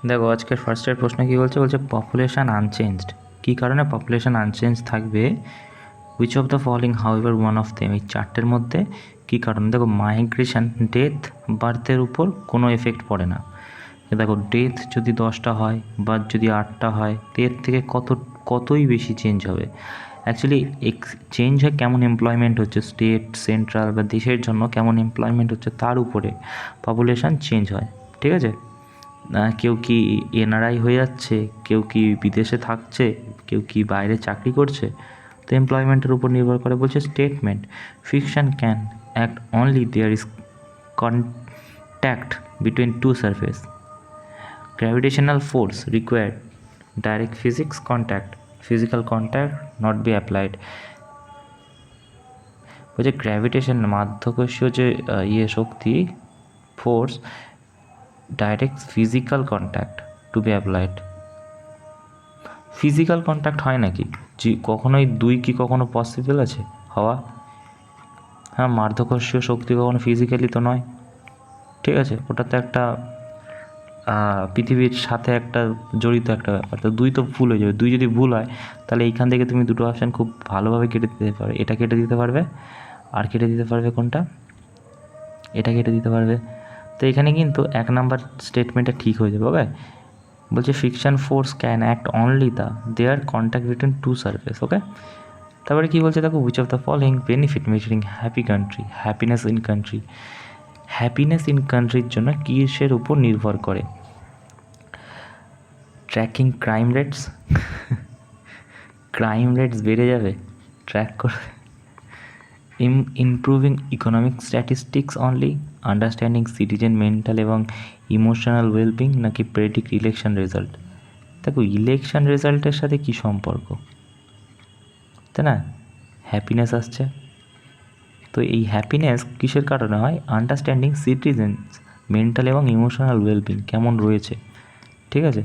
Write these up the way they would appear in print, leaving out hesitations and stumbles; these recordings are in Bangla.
দেখো আজকের ফার্স্টের প্রশ্ন কী বলছে, পপুলেশান আনচেঞ্জড। কী কারণে পপুলেশান আনচেঞ্জ থাকবে? Which of the following however one of them, এই চারটের মধ্যে কী কারণে? দেখো, মাইগ্রেশন, ডেথ, বার্থের উপর কোনো এফেক্ট পড়ে না। দেখো, ডেথ যদি 10টা হয়, বার্থ যদি 8টা হয়, এর থেকে কতই বেশি চেঞ্জ হবে। অ্যাকচুয়ালি চেঞ্জ হয় কেমন এমপ্লয়মেন্ট হচ্ছে, স্টেট, সেন্ট্রাল বা দেশের জন্য কেমন এমপ্লয়মেন্ট হচ্ছে তার উপরে পপুলেশান চেঞ্জ হয়। ঠিক আছে? কেউ কি এনআরআই হয়ে যাচ্ছে, কেউ কি বিদেশে থাকছে, কেউ কি বাইরে চাকরি করছে, তো এমপ্লয়মেন্টের উপর নির্ভর করে। বলছে statement, fiction can act only there is contact between two surface, gravitational force required direct physical contact not be applied। বলছে গ্র্যাভিটেশন, মাধ্যাকর্ষীয় যে শক্তি, force, direct physical contact to be applied. Physical contact হয় নাকি? কখনোই দুই কি কখনো পসিবল আছে হওয়া? হ্যাঁ, মাধ্যাকর্ষীয় শক্তি কখনো ফিজিক্যালি তো নয়। ঠিক আছে, ওটা তো একটা পৃথিবীর সাথে একটা জড়িত একটা ব্যাপার। তো দুই তো ভুল হয়ে যাবে। দুই যদি ভুল হয় তাহলে এইখান থেকে তুমি দুটো অপশান খুব ভালোভাবে কেটে দিতে পারবে। এটা কেটে দিতে পারবে, আর কেটে দিতে পারবে কোনটা? এটা কেটে দিতে পারবে। তো এখানে কিন্তু 1 নাম্বার স্টেটমেন্টটা ঠিক হয়ে যাবে। ওকে, বলছে fiction force can act only there contact between two surface. Okay, তারপরে কী বলছে দেখো, which of the following benefit measuring happiness in country. Happiness in কান্ট্রির জন্য কিসের উপর নির্ভর করে? Tracking crime rates, crime rates বেড়ে যাবে ট্র্যাক করবে। Improving economic statistics only, understanding citizen mental এবং ইমোশনাল ওয়েলবিং, নাকি প্রেডিক্ট ইলেকশন রেজাল্ট। দেখো, ইলেকশন রেজাল্টের সাথে কী সম্পর্ক, তাই না? হ্যাপিনেস আসছে, তো এই হ্যাপিনেস কিসের কারণে হয়? আন্ডারস্ট্যান্ডিং সিটিজেন্স মেন্টাল এবং ইমোশনাল ওয়েলবিং কেমন রয়েছে। ঠিক আছে,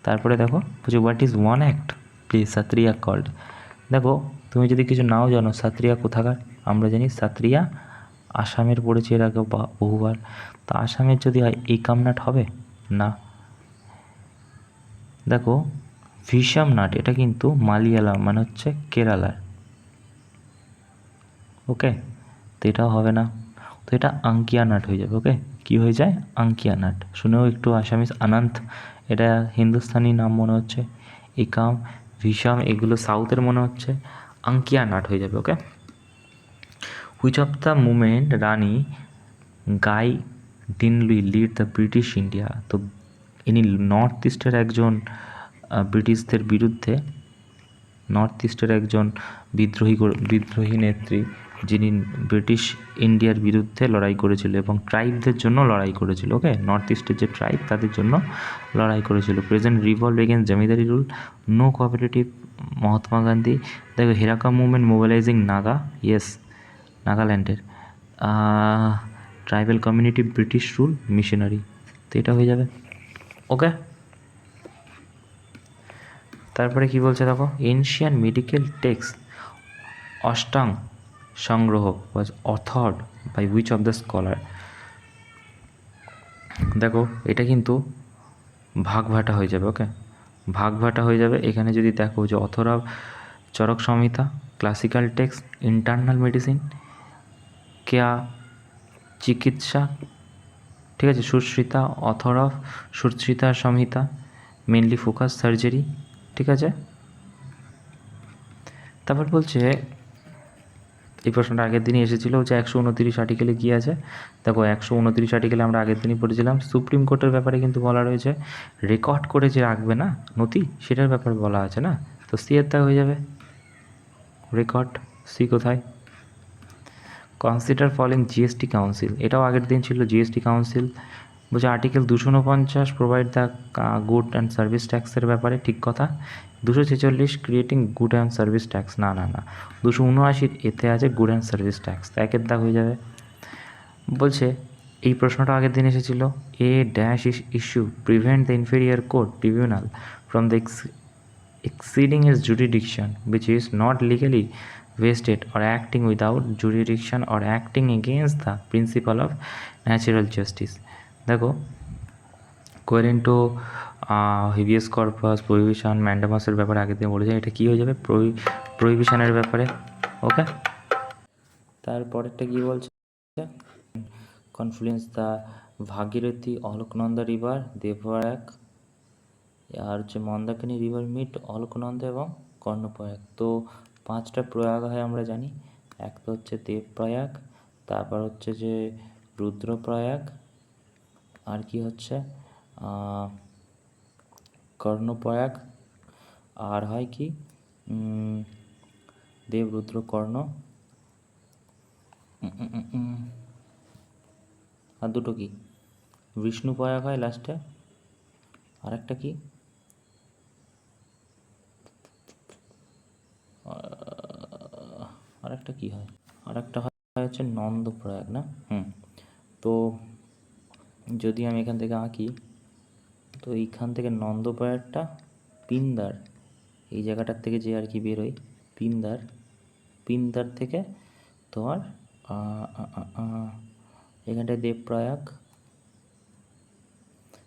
তারপরে দেখো বলছে what is one act play Sattriya called. দেখো, তুমি যদি কিছু নাও জানো, সাত্রিয়া কোথাকার? আমরা জানি সাত্রিয়া আসামের পড়েছে এর আগে বহুবার। তা আসামের যদি হয় এই কামনাট হবে না। দেখো, ভিসাম নাট, এটা কিন্তু মালিয়ালাম, মানে হচ্ছে কেরালার। ওকে, তো এটাও হবে না, তো এটা আঙ্কিয়া নাট হয়ে যাবে। ওকে, কি হয়ে যায়? আঙ্কিয়া নাট। শুনেও একটু আসামিস আনন্ত, এটা হিন্দুস্তানি নাম মনে হচ্ছে। একাম, ভিসাম এগুলো সাউথের মনে হচ্ছে। আঙ্কিয়া নাট হয়ে যাবে। Okay, which of the movement Rani Gaidinliu lead the British India. তো ইনি নর্থ ইস্টের একজন ব্রিটিশদের বিরুদ্ধে, নর্থ ইস্টের একজন বিদ্রোহী নেত্রী, যিনি ব্রিটিশ ইন্ডিয়ার বিরুদ্ধে লড়াই করেছিল এবং ট্রাইবদের জন্য লড়াই করেছিল। ওকে, নর্থ ইস্টের যে ট্রাইব তাদের জন্য লড়াই করেছিল। Present revolve against zamindari rule, no cooperative, Mahatma Gandhi. দেখো, Heraka movement mobilising Naga, yes, নাগাল্যান্ডের। Tribal community, British rule, missionary. তো এটা হয়ে যাবে। ওকে, তারপরে কি বলছে দেখো, ancient medical text Ashtanga Sangraha was authored by which of the scholar. দেখো, এটা কিন্তু ভাগভাটা হয়ে যাবে। ওকে, ভাগভাটা হয়ে যাবে। এখানে যদি দেখো যে author Charaka Samhita, classical text, internal medicine, kaya chikitsa. ঠিক আছে, Sushruta, author of Sushruta Samhita, mainly focus surgery. ঠিক আছে, তারপর বলছে এই প্রশ্নটা আগের দিনই এসেছিলো যে 129 আর্টিকেলে কী আছে। দেখো, 129 আর্টিকেলে আমরা আগের দিনই পড়েছিলাম। সুপ্রিম কোর্টের ব্যাপারে কিন্তু বলা রয়েছে, রেকর্ড করে যে রাখবে না নথি, সেটার ব্যাপারে বলা আছে না। তো সি এর হয়ে যাবে রেকর্ড। সি কোথায়? কনসিডার ফলোইং জিএসটি কাউন্সিল, এটাও আগের দিন ছিল। জিএসটি কাউন্সিল বলছে article 249 provide the good and service ট্যাক্সের ব্যাপারে, ঠিক কথা। 246 creating good and service tax, না না না, 279 এতে আছে গুড অ্যান্ড সার্ভিস ট্যাক্স, একের দাগ হয়ে যাবে। বলছে এই প্রশ্নটা আগের দিন এসেছিল, a dash issue prevent the inferior court tribunal from the exceeding its jurisdiction which is not legally vested or acting without jurisdiction or acting against the principle of natural justice। দেখো, কোয়েরেন্টো হিবিয়াস কর্পাস প্রহিবিশন ম্যান্ডামাসের ব্যাপারে আগের দিন বলেছে, এটা কী হয়ে যাবে প্রহিবিশনের ব্যাপারে। ওকে, তারপরেরটা কী বলছে, confluence the Bhagirathi Alaknanda river Devprayag, আর হচ্ছে মন্দাকিনী রিভার মিট অলকনন্দা এবং কর্ণপ্রয়াগ। তো 5টা প্রয়াগ হয় আমরা জানি, এক তো হচ্ছে দেবপ্রয়াগ, তারপর হচ্ছে যে রুদ্রপ্রয়াগ, আর কি হচ্ছে কর্ণপ্রয়াগ, আর হয় কি দেব রুদ্র কর্ণ, আর দুটো কি বিষ্ণুপ্রয়াগ হয় লাস্টে, আর একটা কি আরেকটা কি হয়, আরেকটা হয় হচ্ছে নন্দপ্রয়াগ না। তো যদি আমি এখান থেকে আঁকি, তো এইখান থেকে নন্দপ্রয়াগটা পিন্দার, এই জায়গাটার থেকে যে আর কি বেরোয় পিন্দার থেকে তোমার এখানটায় দেবপ্রয়াগ,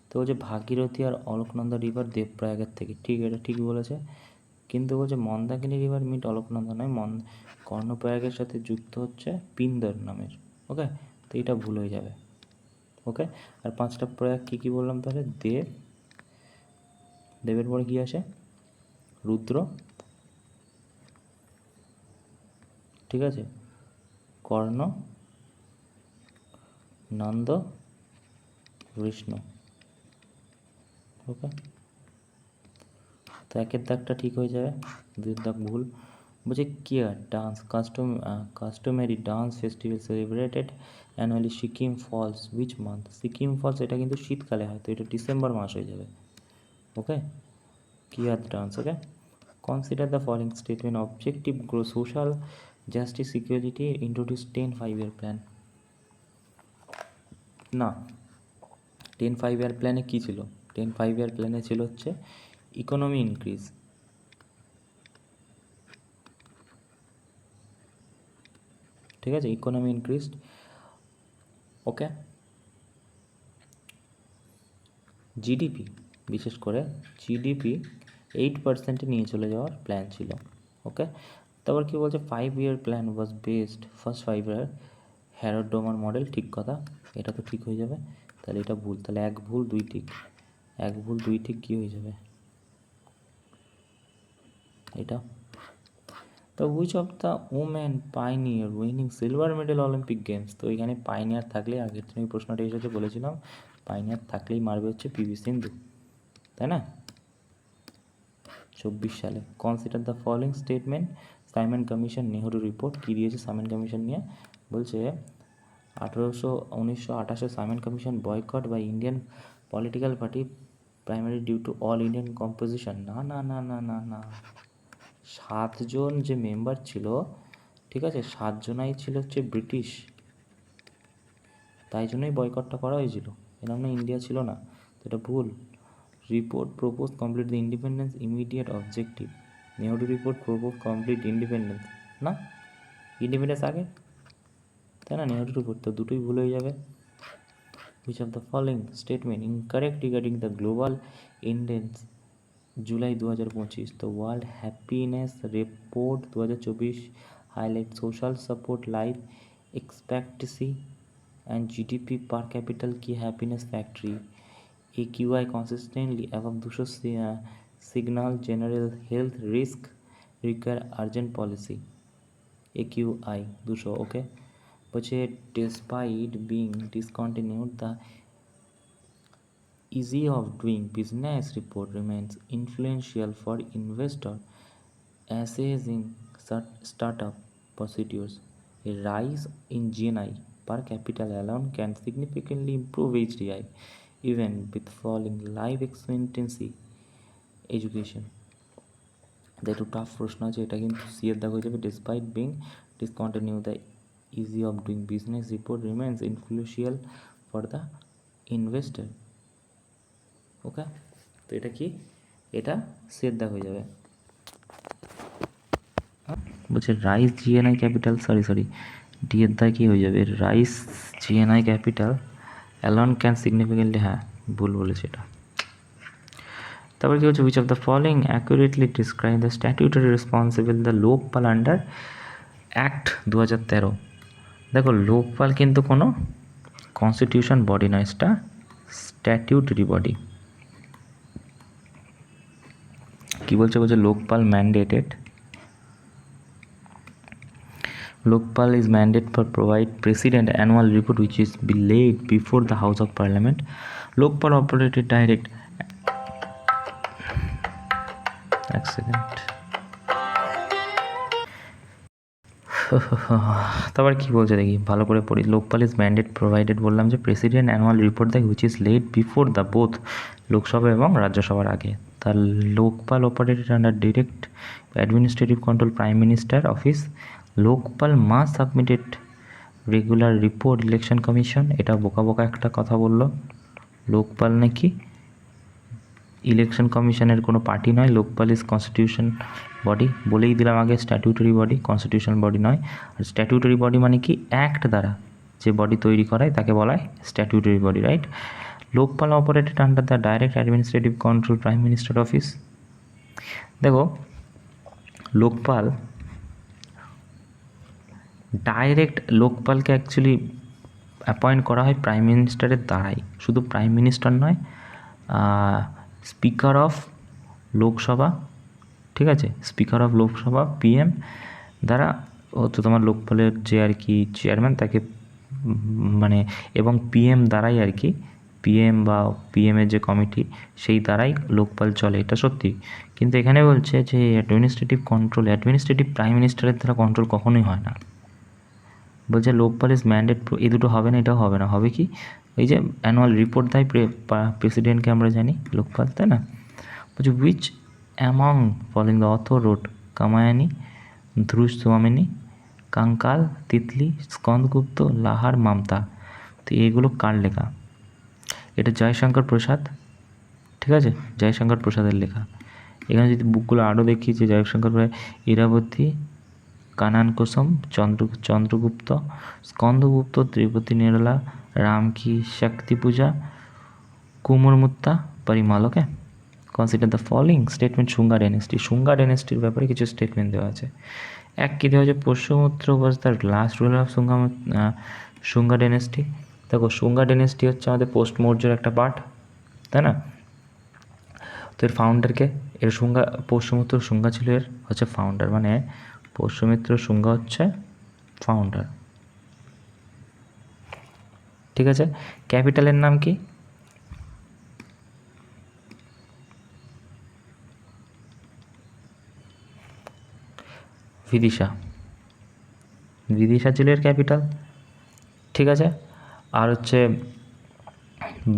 তো বলছে ভাগীরথী আর অলকনন্দা রিভার দেবপ্রয়াগের থেকে, ঠিক এটা ঠিক বলেছে, কিন্তু বলছে মন্দাকিনী রিভার মিট অলকনন্দা নয়, কর্ণপ্রয়াগের সাথে যুক্ত হচ্ছে পিন্দর নামের। ওকে, তো এটা ভুল হয়ে যাবে। ওকে, আর 5টা প্রয়াগ কী কী বললাম তাহলে, দেবের পরে কী আসে, রুদ্র, ঠিক আছে, কর্ণ, নন্দ, বিষ্ণু। ওকে, তো 1-এর দাগটা ঠিক হয়ে যাবে, 2-এর দাগ ভুল। বলছে কেয়ার dance customary dance festival celebrated annually Sikkim falls which month, Sikkim falls এটা কিন্তু শীতকালে হয়, তো এটা ডিসেম্বর মাস হয়ে যাবে। Okay, care dance. Okay, consider the following statement, objective grow social justice equality introduce 10 5-year plan. না, 10 5-year প্ল্যানে কী ছিল, 10 5-year প্ল্যানে ছিল হচ্ছে ইকোনমি ইনক্রিজ, ঠিক আছে, ইকোনমি ইনক্রিজড। ওকে, জিডিপি, বিশেষ করে জিডিপি 8% নিয়ে চলে যাওয়ার প্ল্যান ছিল। ওকে, তারপর কি বলছে, 5-year plan was based first 5-year হ্যারোড Domar model, ঠিক কথা, এটা তো ঠিক হয়ে যাবে। তাহলে এটা ভুল, তাহলে 1 ভুল 2 ঠিক, 1 ভুল 2 ঠিক কী হয়ে যাবে এটা। তো which of the women pioneer winning silver medal Olympic games, তো এখানে পাইনিয়ার থাকলে, আগের দিন ওই প্রশ্নটা এসেছে বলেছিলাম, পাইনিয়ার থাকলেই মারবে হচ্ছে পিভি সিন্ধু, তাই না, 24 সালে। Consider the following statement, Simon commission Nehru report, কী দিয়েছে সাইমন কমিশন নিয়ে, বলছে 1928 Simon commission boycott by Indian political party primary due to all Indian composition, না না না না না না, 7জন যে মেম্বার ছিল, ঠিক আছে, 7জনাই ছিল হচ্ছে ব্রিটিশ, তাই জন্যই বয়কটটা করা হয়েছিল, এরকম না ইন্ডিয়া ছিল না, তো এটা ভুল। Report propose complete the independence immediate objective, Nehru report propose complete independence, না ইন্ডিপেন্ডেন্স আগে, তাই না, নেহরু রিপোর্ট, তো দুটোই ভুল হয়ে যাবে। Which of the following statement incorrect regarding the global index July 2025, তো world happiness report 2024 highlight social support life expectancy and GDP per capital की happiness factory, AQI consistently above 200 signal general health risk require urgent policy, AQI 200। Okay, बचे despite being discontinued the ease of doing business report remains influential for investor assessing startup procedures. A rise in GNI per capita alone can significantly improve HDI even with falling life expectancy education। এটা একটু টাফ প্রশ্ন আছে, এটা কিন্তু সিএর দাগ হয়ে যাবে। Despite being discontinue the easy of doing business report remains influential for the investor. Okay, তো এটা কি, এটা সিএর দাগ হয়ে যাবে। বলছে rise GNI capital, sorry D এর দায় কী হয়ে যাবে, rise GNI capital alone can significantly, হ্যাঁ ভুল বলেছি এটা। তারপর কি হচ্ছে, which of the following accurately describe the statutory responsible the Lokpal under act 2013। দেখো লোকপাল কিন্তু কোনো কনস্টিটিউশন বডি নয়, এটা স্ট্যাটিউটরি বডি। কি বলছে, Lokpal mandated, Lokpal is mandate for provide President annual report which is be laid before the House of Parliament. Lokpal operated direct. এক সেকেন্ড। তারপর কি বলছে দেখি, ভালো করে পড়ি। লোকপাল ইজ ম্যান্ডেট প্রোভাইডেড, বললাম যে প্রেসিডেন্ট অ্যানুয়াল রিপোর্ট দেয় which is laid before the both Lok Sabha এবং রাজ্যসভার আগে। তার Lokpal operated under direct administrative control prime minister office. Lokpal must submitted regular report election commission. এটা বোকা বোকা একটা কথা বললো, লোকপাল নাকি ইলেকশন কমিশনের কোনো পার্টি নয়। লোকপাল ইজ কনস্টিটিউশন বডি, বলেই দিলাম আগে, স্ট্যাটিউটরি বডি, কনস্টিটিউশন বডি নয়। আর স্ট্যাটিউটরি বডি মানে কি, অ্যাক্ট দ্বারা যে বডি তৈরি করায় তাকে বলা হয় statutory body, right. Lokpal operated under the direct administrative control prime minister office. দেখো লোকপাল ডাইরেক্ট, লোকপালকে অ্যাকচুয়ালি অ্যাপয়েন্ট করা হয় প্রাইম মিনিস্টারের দ্বারাই, শুধু প্রাইম মিনিস্টার নয়, স্পিকার অফ লোকসভা, ঠিক আছে, স্পিকার অফ লোকসভা পিএম দ্বারা হচ্ছে তোমার লোকপালের যে আর কি চেয়ারম্যান তাকে মানে, এবং পিএম দ্বারাই আর কি, পিএম বা পিএমের যে কমিটি সেই দ্বারাই লোকপাল চলে, এটা সত্যি। কিন্তু এখানে বলছে যে অ্যাডমিনিস্ট্রেটিভ কন্ট্রোল, অ্যাডমিনিস্ট্রেটিভ প্রাইম মিনিস্টারের দ্বারা কন্ট্রোল কখনোই হয় না। বলছে লোকপাল ইজ ম্যান্ডেট, এই দুটো হবে না, এটাও হবে না, হবে কি, এই যে অ্যানুয়াল রিপোর্ট দেয় প্রেসিডেন্টকে, আমরা জানি লোকপাল, তাই না। বলছে which among following the author wrote Kamayani, Dhruvswamini, Kankal, Titli, Skandagupta, Lahar, Mamta. তো এগুলো কার লেখা, এটা জয়শঙ্কর প্রসাদ, ঠিক আছে, জয়শঙ্কর প্রসাদের লেখা। এখানে যদি বুকগুলো আরও দেখি, যে জয়শঙ্কর প্রসাদ, ইরাবতী, কানান কুসুম, চন্দ্রগুপ্ত, স্কন্দগুপ্ত, ত্রিপতি নিরলা, রামকি, Shakti Puja, Kukurmutta, Parimal. Okay, consider the following statement Shunga dynasty. Shunga ডাইনেস্টির ব্যাপারে কিছু স্টেটমেন্ট দেওয়া আছে। এক কী দেওয়া আছে, Pushyamitra was the last ruler of Shunga dynasty. দেখো শুঙ্গা ডাইনেস্টি হচ্ছে আমাদের পোস্ট মৌর্যের একটা পার্ট, তাই না। তো এর ফাউন্ডারকে, এর পুষ্যমিত্র শুঙ্গা ছিল এর হচ্ছে ফাউন্ডার, মানে পুষ্যমিত্র শুঙ্গা হচ্ছে ফাউন্ডার, ঠিক আছে। ক্যাপিটালের নাম কি, বিদিশা, বিদিশা ছিল এর ক্যাপিটাল, ঠিক আছে। আর হচ্ছে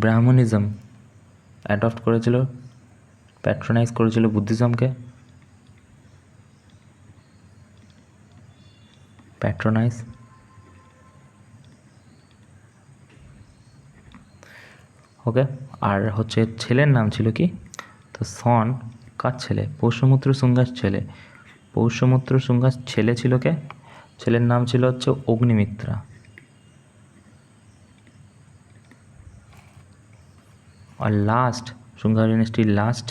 ব্রাহ্মণিজম অ্যাডপ্ট করেছিল, প্যাট্রোনাইজ করেছিল বুদ্ধিজমকে, প্যাট্রোনাইজ। ওকে, আর হচ্ছে ছেলের নাম ছিল কি, তো সন কার ছেলে, পুষ্যমিত্র শুঙ্গার ছেলে, পুষ্যমিত্র শুঙ্গার ছেলে ছিল কে, ছেলের নাম ছিল হচ্ছে অগ্নিমিত্রা। আর লাস্ট শুঙ্গা ডাইনেস্টির লাস্ট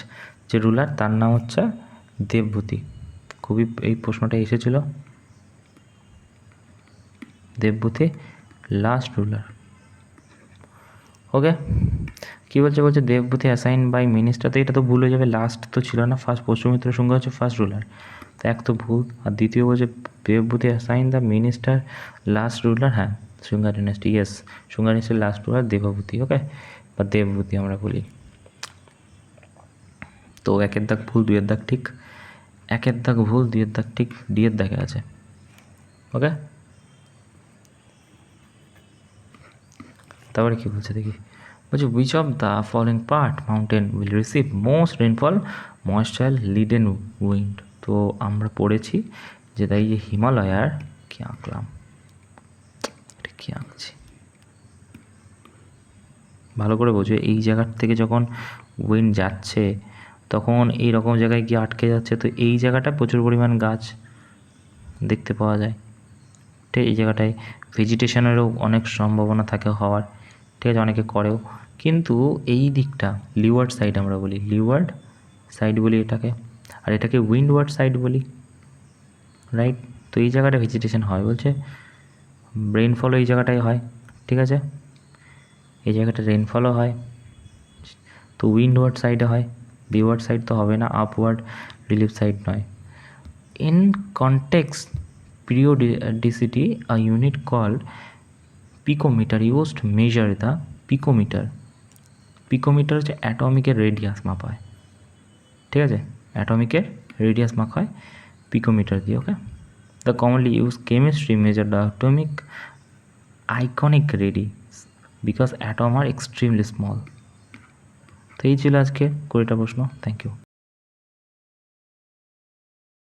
যে রুলার তার নাম হচ্ছে দেবভূতি। খুবই এই প্রশ্নটা এসেছিল, দেবভূতি লাস্ট রুলার। ওকে, কী বলছে, বলছে দেবভূতি অ্যাসাইন বাই মিনিস্টার, তো এটা তো ভুল হয়ে যাবে, লাস্ট তো ছিল না, ফার্স্ট পুষ্যমিত্র শুঙ্গা হচ্ছে ফার্স্ট রুলার, তো এক তো ভুল। আর দ্বিতীয় বলছে দেবভূতি assign the minister last ruler, হ্যাঁ শুঙ্গা ডাইনেস্টি, ইয়েস শুঙ্গা ডাইনেস্টির লাস্ট রুলার দেবভূতি, ওকে, বা দেবভূতি আমরা বলি। তো একের দাগ ভুল, দুইয়ের দাগ ঠিক, একের দাগ ভুল, দুইয়ের দাগ ঠিক, ডিয়ের দাগে আছে। ওকে, তারপরে কী বলছে দেখি, বলছে which of the following part mountain will receive most rainfall moisture leaden wind. তো আমরা পড়েছি যে তাই যে হিমালয়ার, কি আঁকলাম, এটা কী আঁকছি, ভালো করে বোঝো, এই জায়গার থেকে যখন উইন্ড যাচ্ছে তখন এই রকম জায়গায় গিয়ে আটকে যাচ্ছে, তো এই জায়গাটা প্রচুর পরিমাণ গাছ দেখতে পাওয়া যায়, ঠিক এই জায়গাটায় ভেজিটেশনেরও অনেক সম্ভাবনা থাকে হওয়ার, ঠিক আছে, অনেকে করেও। কিন্তু এই দিকটা লিওয়ার্ড সাইড আমরা বলি, লিওয়ার্ড সাইড বলি এটাকে, আর এটাকে উইন্ডওয়ার্ড সাইড বলি, রাইট? তো এই জায়গাটা ভেজিটেশন হয়, বলছে রেইনফলও এই জায়গাটায় হয়, ঠিক আছে? এই জায়গাটা রেইনফলও হয়, তো উইন্ডওয়ার্ড সাইডে হয়, লিওয়ার্ড সাইড তো হবে না, আপওয়ার্ড রিলিফ সাইড নয়। In context periodicity, a unit called picometer used to measure the picometer হচ্ছে অ্যাটমিকের রেডিয়াস মাপা হয়, ঠিক আছে? অ্যাটমিকের রেডিয়াস মাপা হয় পিকোমিটার দিয়ে, okay? The commonly use chemistry measure the atomic iconic radius because atom are extremely small. তো এই ছিল আজকে 20টা প্রশ্ন। Thank you.